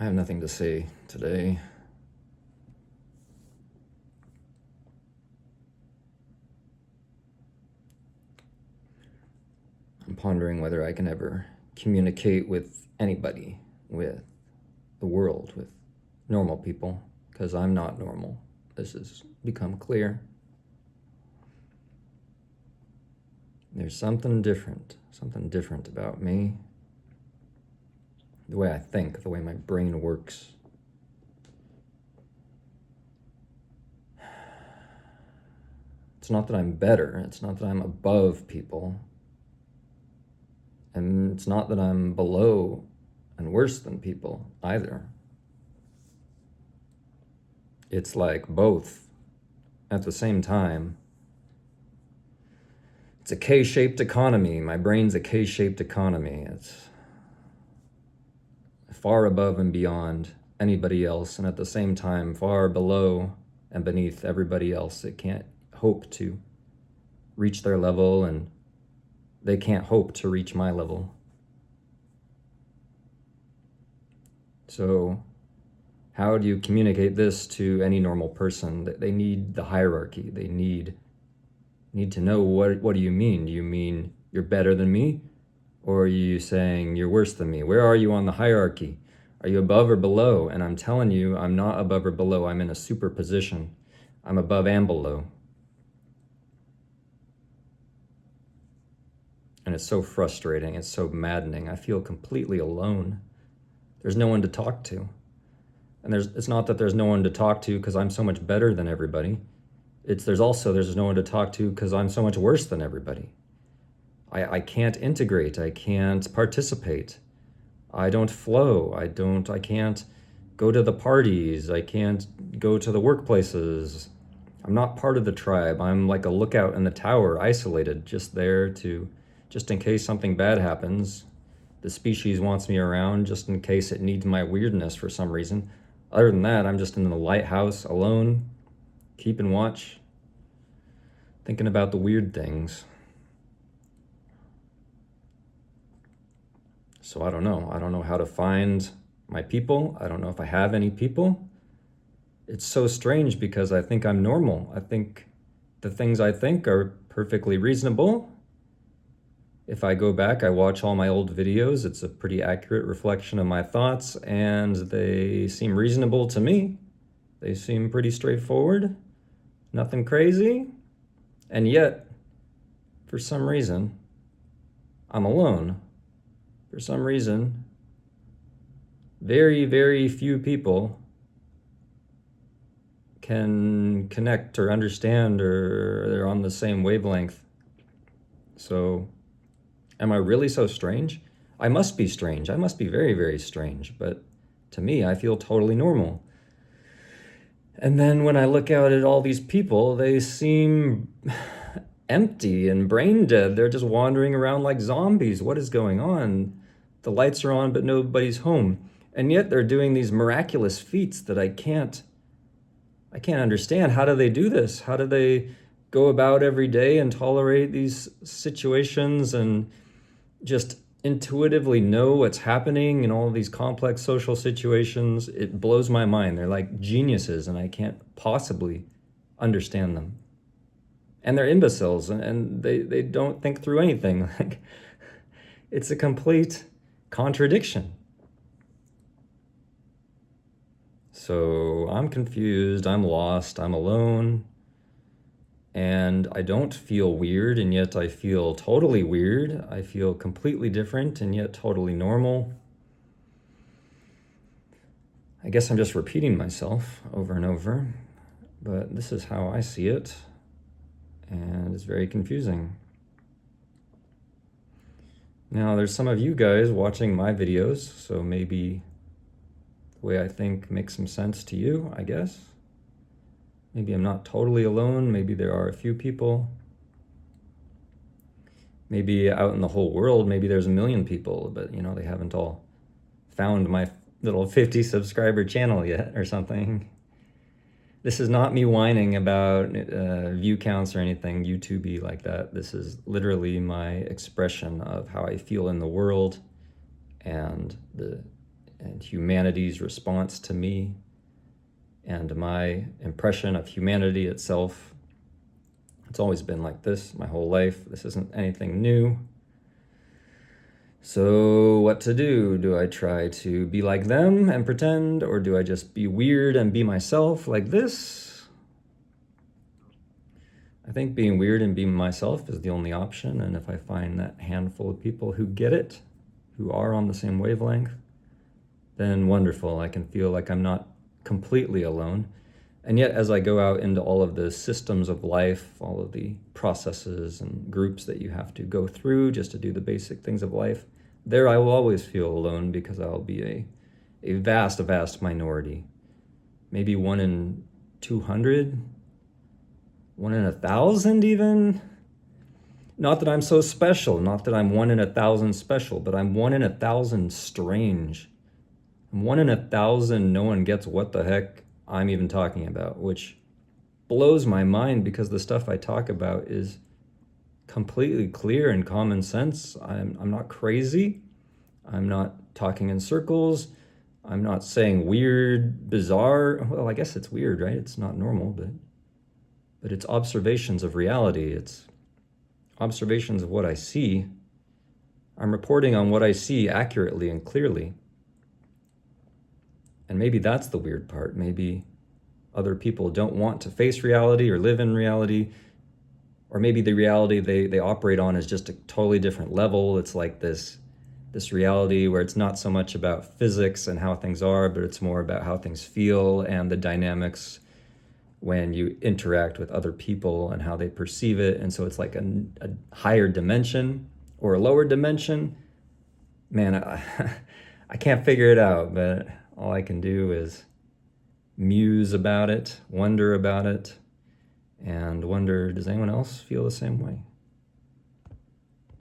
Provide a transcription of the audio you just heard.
I have nothing to say today. I'm pondering whether I can ever communicate with anybody, with the world, with normal people, because I'm not normal. This has become clear. There's something different about me. The way I think, the way my brain works. It's not that I'm better, it's not that I'm above people, and it's not that I'm below and worse than people either. It's like both at the same time. It's a K-shaped economy. My brain's a K-shaped economy. It's far above and beyond anybody else, and at the same time far below and beneath everybody else. It can't hope to reach their level, and they can't hope to reach my level. So how do you communicate this to any normal person? They need the hierarchy. They need to know, what do you mean? Do you mean you're better than me? Or are you saying you're worse than me? Where are you on the hierarchy? Are you above or below? And I'm telling you, I'm not above or below. I'm in a superposition. I'm above and below. And it's so frustrating. It's so maddening. I feel completely alone. There's no one to talk to. And it's not that there's no one to talk to because I'm so much better than everybody. There's no one to talk to because I'm so much worse than everybody. I can't integrate. I can't participate. I don't flow. I can't go to the parties. I can't go to the workplaces. I'm not part of the tribe. I'm like a lookout in the tower, isolated, just in case something bad happens. The species wants me around just in case it needs my weirdness for some reason. Other than that, I'm just in the lighthouse alone, keeping watch, thinking about the weird things. So I don't know. I don't know how to find my people. I don't know if I have any people. It's so strange because I think I'm normal. I think the things I think are perfectly reasonable. If I go back, I watch all my old videos, it's a pretty accurate reflection of my thoughts, and they seem reasonable to me. They seem pretty straightforward, nothing crazy. And yet, for some reason, I'm alone. For some reason, very, very few people can connect or understand, or they're on the same wavelength. So, am I really so strange? I must be strange. I must be very, very strange. But to me, I feel totally normal. And then when I look out at all these people, they seem empty and brain dead. They're just wandering around like zombies. What is going on? The lights are on, but nobody's home. And yet they're doing these miraculous feats that I can't understand. How do they do this? How do they go about every day and tolerate these situations and just intuitively know what's happening in all these complex social situations? It blows my mind. They're like geniuses, and I can't possibly understand them. And they're imbeciles, and they don't think through anything. Like, it's a complete contradiction. So I'm confused, I'm lost, I'm alone, and I don't feel weird, and yet I feel totally weird. I feel completely different, and yet totally normal. I guess I'm just repeating myself over and over, but this is how I see it, and it's very confusing. Now, there's some of you guys watching my videos, so maybe the way I think makes some sense to you, I guess. Maybe I'm not totally alone. Maybe there are a few people. Maybe out in the whole world, maybe there's 1 million people, but they haven't all found my little 50 subscriber channel yet or something. This is not me whining about view counts or anything YouTube-y like that. This is literally my expression of how I feel in the world and the and humanity's response to me and my impression of humanity itself. It's always been like this my whole life. This isn't anything new. So what to do? Do I try to be like them and pretend, or do I just be weird and be myself like this? I think being weird and being myself is the only option, and if I find that handful of people who get it, who are on the same wavelength, then wonderful. I can feel like I'm not completely alone. And yet, as I go out into all of the systems of life, all of the processes and groups that you have to go through just to do the basic things of life, there I will always feel alone because I'll be a vast minority. Maybe 1 in 200, 1 in 1,000 even. Not that I'm so special, not that I'm 1 in 1,000 special, but I'm 1 in 1,000 strange. I'm 1 in 1,000 no one gets what the heck I'm even talking about, which blows my mind because the stuff I talk about is completely clear and common sense. I'm not crazy. I'm not talking in circles. I'm not saying weird, bizarre. Well, I guess it's weird, right? It's not normal, but it's observations of reality. It's observations of what I see. I'm reporting on what I see accurately and clearly. And maybe that's the weird part. Maybe other people don't want to face reality or live in reality. Or maybe the reality they operate on is just a totally different level. It's like this reality where it's not so much about physics and how things are, but it's more about how things feel and the dynamics when you interact with other people and how they perceive it. And so it's like a higher dimension or a lower dimension. Man, I can't figure it out, but all I can do is muse about it, wonder about it, and wonder, does anyone else feel the same way?